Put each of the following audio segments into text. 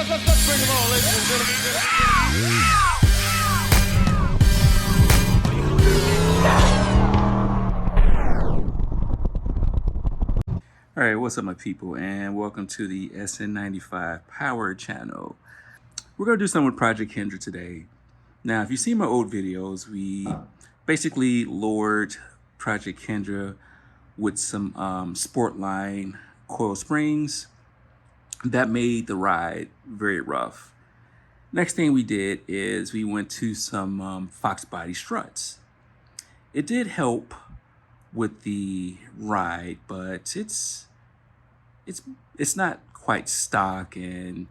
Let's bring them on, ladies and gentlemen. All right, what's up, my people, and welcome to the SN95 Power Channel. We're gonna do something with Project Kendra today. Now, if you see my old videos, we basically lowered Project Kendra with some Sportline coil springs. That made the ride very rough. Next thing we did is we went to some Fox body struts. It did help with the ride, but it's not quite stock and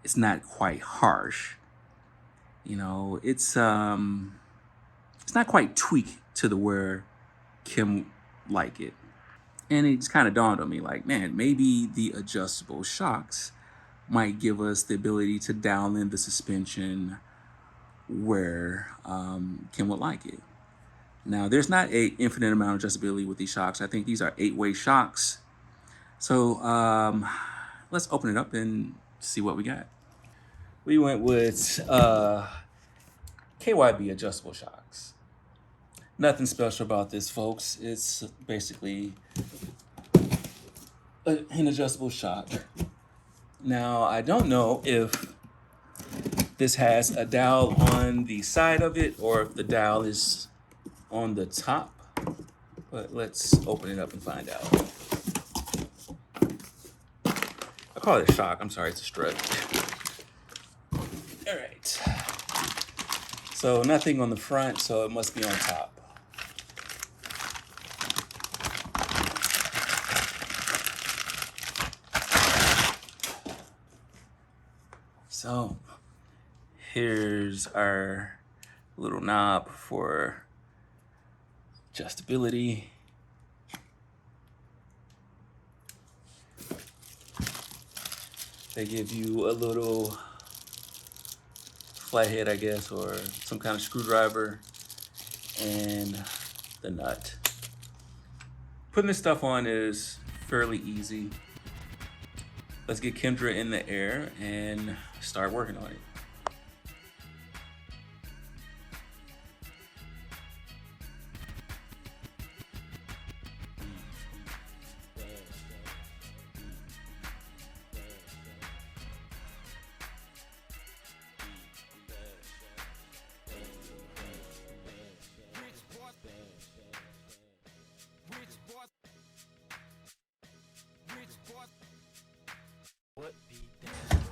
it's not quite harsh. You know, it's not quite tweaked to the where Kim like it. And it just kind of dawned on me, like, man, maybe the adjustable shocks might give us the ability to dial in the suspension where Kim would like it. Now, there's not an infinite amount of adjustability with these shocks. I think these are 8-way shocks. So let's open it up and see what we got. We went with KYB adjustable shocks. Nothing special about this, folks. It's basically an adjustable shock. Now, I don't know if this has a dial on the side of it or if the dial is on the top, but let's open it up and find out. I call it a shock. I'm sorry, it's a strut. All right. So nothing on the front, so it must be on top. So here's our little knob for adjustability. They give you a little flathead, I guess, or some kind of screwdriver and the nut. Putting this stuff on is fairly easy. Let's get Kendra in the air and start working on it.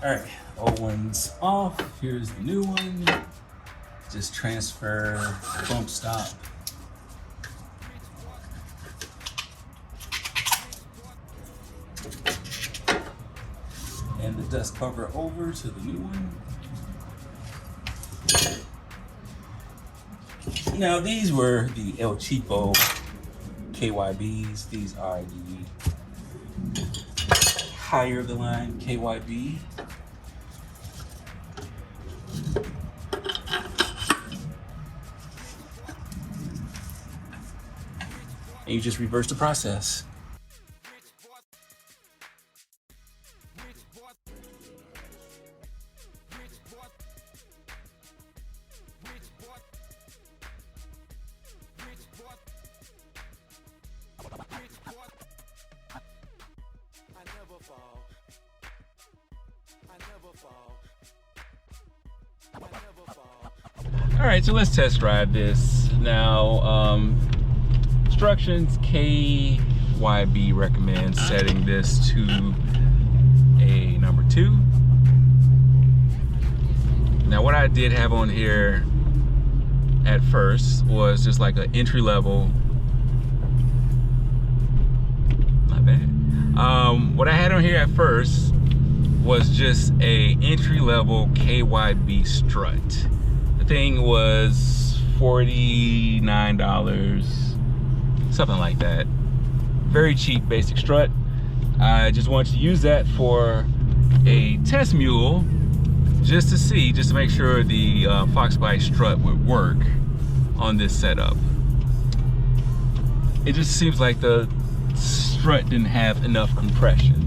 All right, old one's off. Here's the new one. Just transfer bump stop. And the dust cover over to the new one. Now, these were the El Cheapo KYBs. These are the higher of the line KYB. And you just reverse the process. All right, so let's test drive this. Now, instructions, KYB recommends setting this to a number 2. Now, what I did have on here at first was just like an entry level, not bad. What I had on here at first was just a entry level KYB strut. The thing was $49, something like that. Very cheap basic strut. I just wanted to use that for a test mule just to see, just to make sure the Fox body strut would work on this setup. It just seems like the strut didn't have enough compression.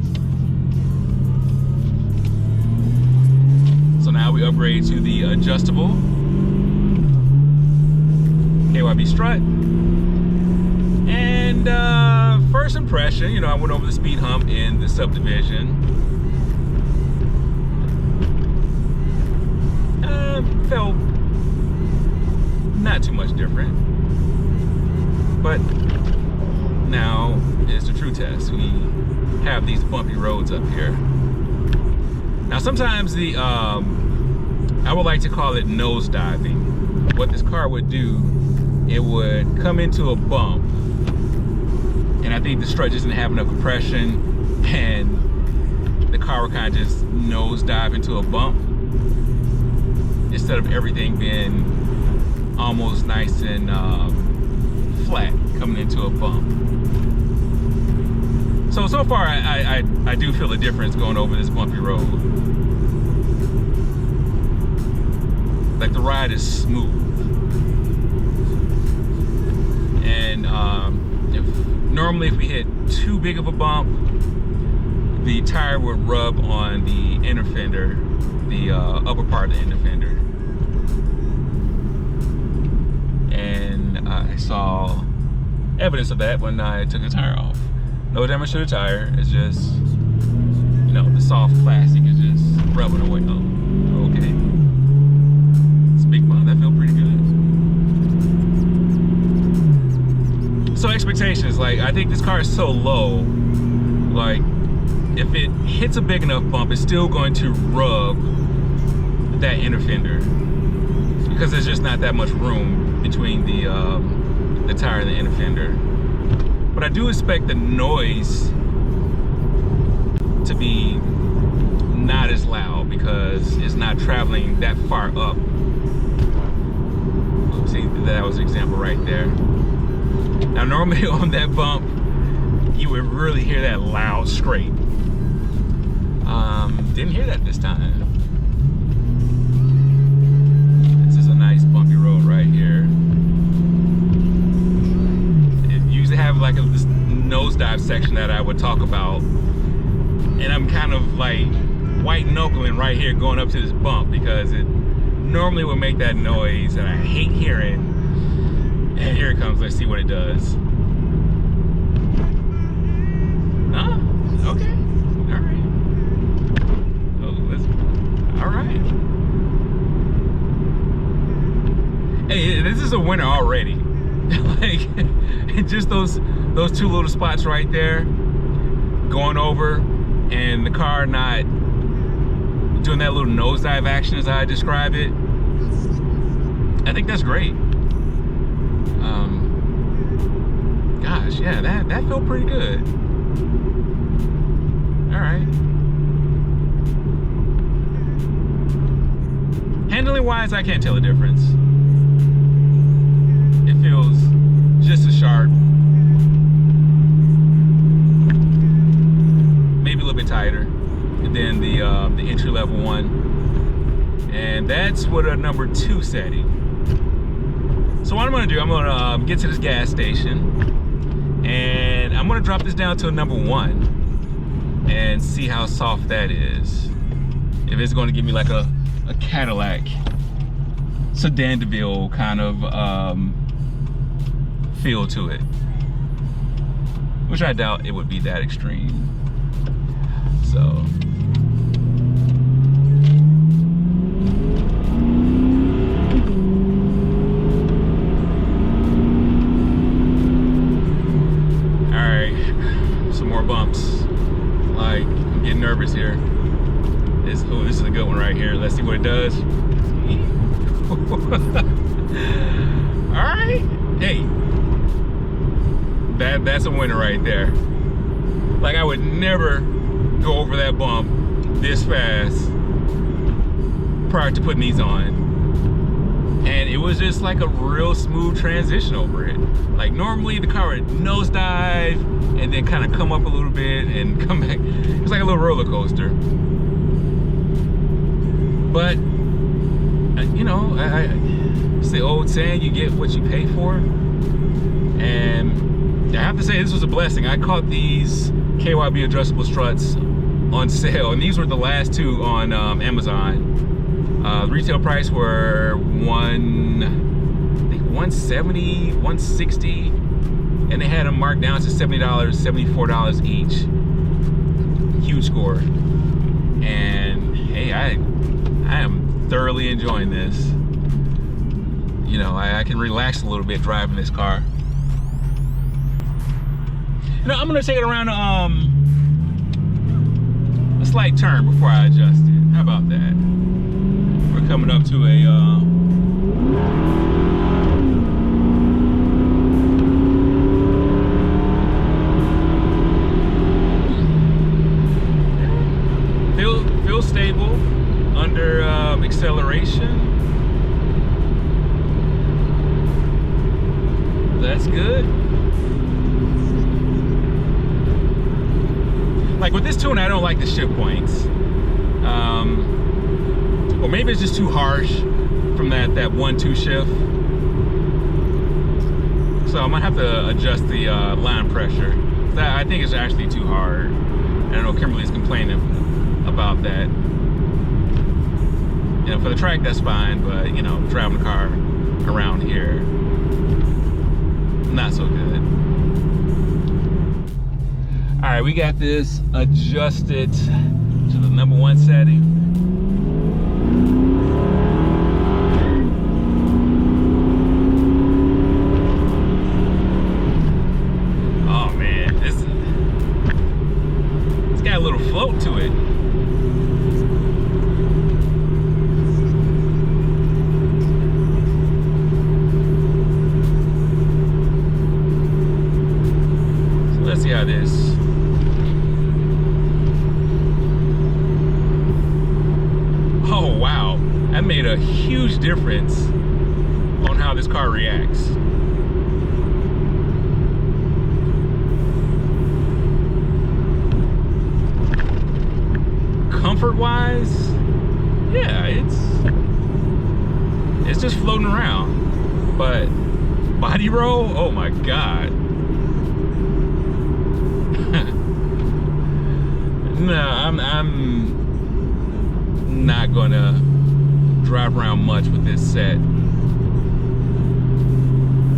now we upgrade to the adjustable KYB strut. And first impression, you know, I went over the speed hump in the subdivision. Felt not too much different. But now is the true test. We have these bumpy roads up here. Now sometimes the I would like to call it nose diving. What this car would do, it would come into a bump, and I think the strut just didn't have enough compression, and the car would kind of just nose dive into a bump instead of everything being almost nice and flat coming into a bump. So far I do feel a difference going over this bumpy road. Like the ride is smooth. And normally if we hit too big of a bump, the tire would rub on the inner fender, the upper part of the inner fender. And I saw evidence of that when I took the tire off. No damage to the tire, it's just, you know, the soft plastic is just rubbing away. Oh, okay. Speak well, that felt pretty good. So expectations, like, I think this car is so low, like, if it hits a big enough bump, it's still going to rub that inner fender because there's just not that much room between the tire and the inner fender. But I do expect the noise to be not as loud because it's not traveling that far up. See, that was an example right there. Now normally on that bump, you would really hear that loud scrape. Didn't hear that this time. This is a nice bumpy road right here. Have like this nosedive section that I would talk about, and I'm kind of like white knuckling right here going up to this bump because it normally would make that noise and I hate hearing. And here it comes. Let's see what it does. Huh? Okay. All right. Oh, all right. Hey, this is a winner already. Like, just those two little spots right there going over, and the car not doing that little nosedive action as I describe it. I think that's great. Gosh, yeah, that felt pretty good. All right. Handling wise, I can't tell the difference. It feels just as sharp, maybe a little bit tighter than the entry-level one, and that's with a number 2 setting. So what I'm going to do, I'm going to get to this gas station, and I'm going to drop this down to a number 1 and see how soft that is. If it's going to give me like a Cadillac Sedan DeVille kind of feel to it, which I doubt it would be that extreme. So all right, some more bumps. Like, I'm getting nervous here. This is a good one right here. Let's see what it does. All right, hey, that's a winner right there. Like, I would never go over that bump this fast prior to putting these on, and it was just like a real smooth transition over it. Like, normally the car would nosedive and then kind of come up a little bit and come back. It's like a little roller coaster. But you know, it's the old saying, you get what you pay for. And I have to say, this was a blessing. I caught these KYB adjustable struts on sale, and these were the last 2 on Amazon. Retail price were I think 170, 160, and they had them marked down to $70, $74 each. Huge score. And hey, I am thoroughly enjoying this. You know, I can relax a little bit driving this car. You know, I'm gonna take it around a slight turn before I adjust it. How about that? We're coming up to a feel stable under acceleration. That's good. Like with this tune, I don't like the shift points. Or maybe it's just too harsh from that 1-2 shift. So I'm gonna have to adjust the line pressure. I think it's actually too hard. I don't know, Kimberly's complaining about that. You know, for the track, that's fine, but you know, driving the car around here, not so good. All right, we got this adjusted to the number 1 setting. Oh man, it's got a little float to it. So let's see how this. Oh wow, that made a huge difference on how this car reacts. Comfort-wise, yeah, it's just floating around. But body roll, oh my god. No, I'm not gonna drive around much with this set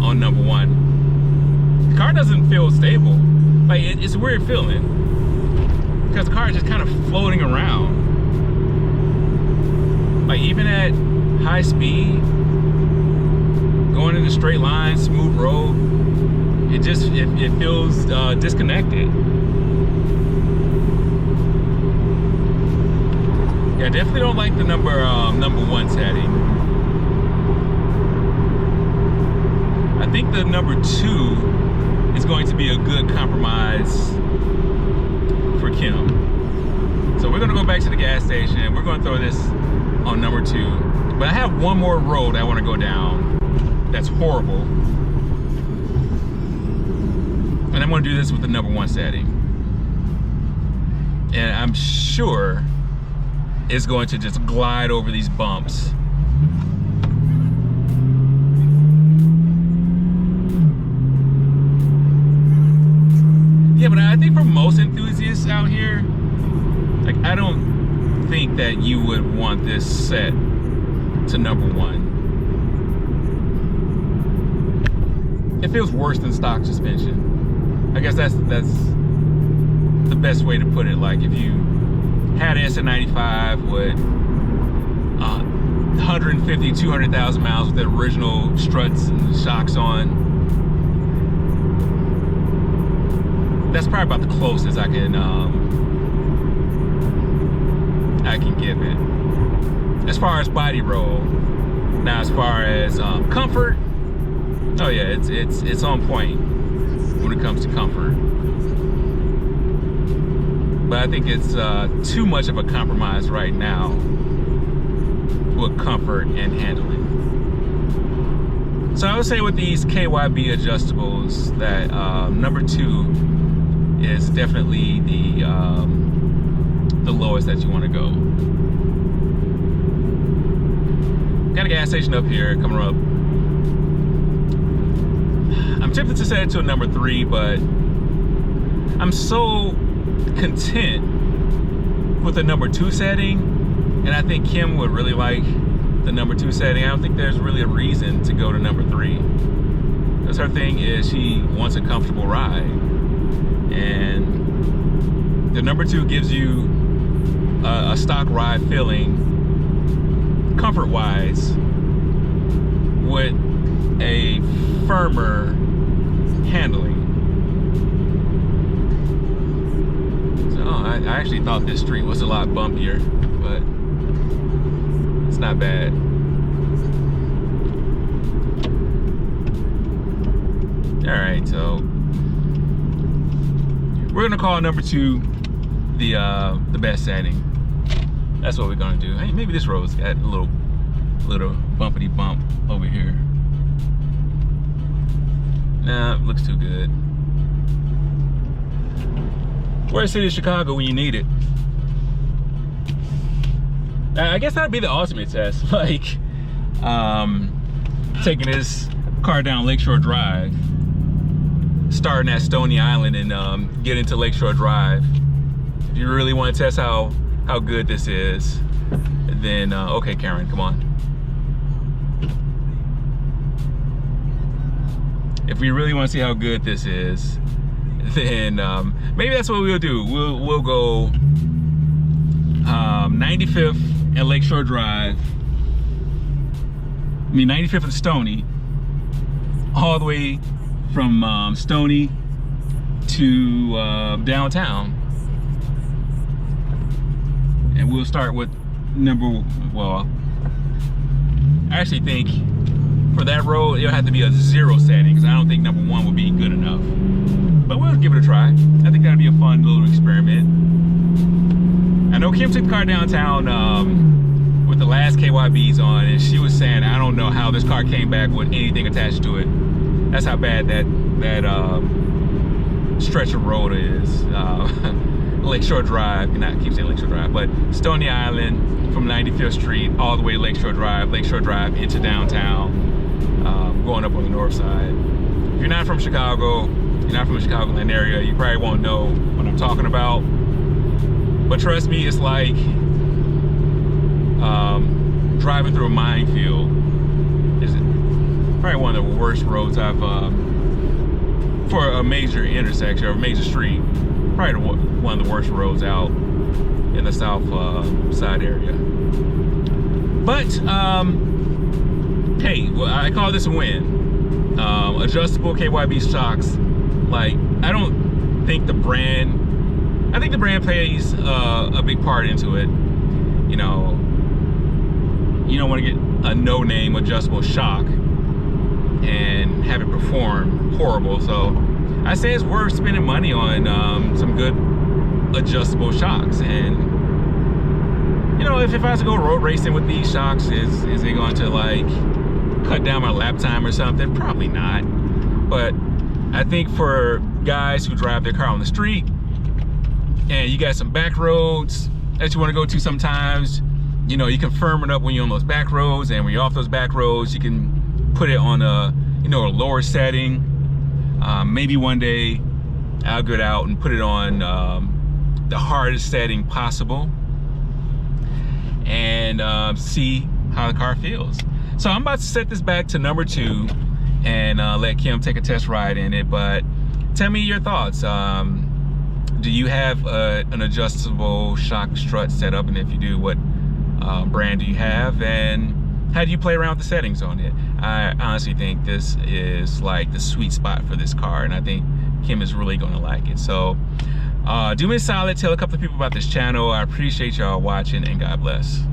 on number 1. The car doesn't feel stable. Like it's a weird feeling because the car is just kind of floating around. Like even at high speed, going in a straight line, smooth road, it feels disconnected. Yeah, I definitely don't like the number 1 setting. I think the number 2 is going to be a good compromise for Kim. So we're gonna go back to the gas station. We're gonna throw this on number 2. But I have one more road I wanna go down that's horrible. And I'm gonna do this with the number 1 setting. And I'm sure it's going to just glide over these bumps. Yeah, but I think for most enthusiasts out here, like I don't think that you would want this set to number 1. It feels worse than stock suspension. I guess that's the best way to put it. Like if you had an SN95 with 150, 200,000 miles with the original struts and shocks on, that's probably about the closest I can give it. As far as body roll, now as far as comfort, oh yeah, it's on point when it comes to comfort. But I think it's too much of a compromise right now with comfort and handling. So I would say with these KYB adjustables that number 2 is definitely the lowest that you want to go. Got a gas station up here coming up. I'm tempted to set it to a number 3, but I'm so content with the number 2 setting And I think Kim would really like the number 2 setting. I don't think there's really a reason to go to number 3. Because her thing is she wants a comfortable ride. And the number 2 gives you a stock ride feeling, comfort-wise, with a firmer handling. So I actually thought this street was a lot bumpier, but it's not bad. All right, so we're gonna call number 2 the best setting. That's what we're gonna do. Hey, maybe this road's got a little bumpity bump over here. Nah, it looks too good. Where's the city of Chicago when you need it? I guess that'd be the ultimate test, like taking this car down Lakeshore Drive, starting at Stony Island and get into Lakeshore Drive. If you really want to test how good this is, then okay, Karen, come on. If we really want to see how good this is, then maybe that's what we'll do. We'll go 95th and Lakeshore Drive. I mean 95th and Stony, all the way from Stony to downtown. And we'll start with well, I actually think for that road, it'll have to be a 0 setting, because I don't think number 1 would be good enough. But we'll give it a try. I think that'll be a fun little experiment. I know Kim took the car downtown with the last KYBs on, and she was saying, I don't know how this car came back with anything attached to it. That's how bad that stretch of road is. Lakeshore Drive, I keep saying Lakeshore Drive, but Stony Island from 95th Street all the way to Lakeshore Drive into downtown, going up on the north side. If you're not from Chicago, you're not from the Chicagoland area, you probably won't know what I'm talking about. But trust me, it's like driving through a minefield. It's probably one of the worst roads I've, for a major intersection or a major street, probably one of the worst roads out in the south side area. But hey, well, I call this a win. Adjustable KYB shocks. Like, I think the brand plays a big part into it. You know, you don't want to get a no-name adjustable shock and have it perform horrible. So I say it's worth spending money on some good adjustable shocks. And you know, if I was to go road racing with these shocks, is it going to like cut down my lap time or something? Probably not. But I think for guys who drive their car on the street and you got some back roads that you want to go to sometimes, you know, you can firm it up when you're on those back roads, and when you're off those back roads, you can put it on a, you know, a lower setting. Maybe one day I'll get out and put it on the hardest setting possible and see how the car feels. So I'm about to set this back to number 2 and let Kim take a test ride in it. But tell me your thoughts. Do you have an adjustable shock strut set up? And if you do, what brand do you have? And how do you play around with the settings on it? I honestly think this is like the sweet spot for this car, and I think Kim is really going to like it. So do me a solid, tell a couple of people about this channel. I appreciate y'all watching, and God bless.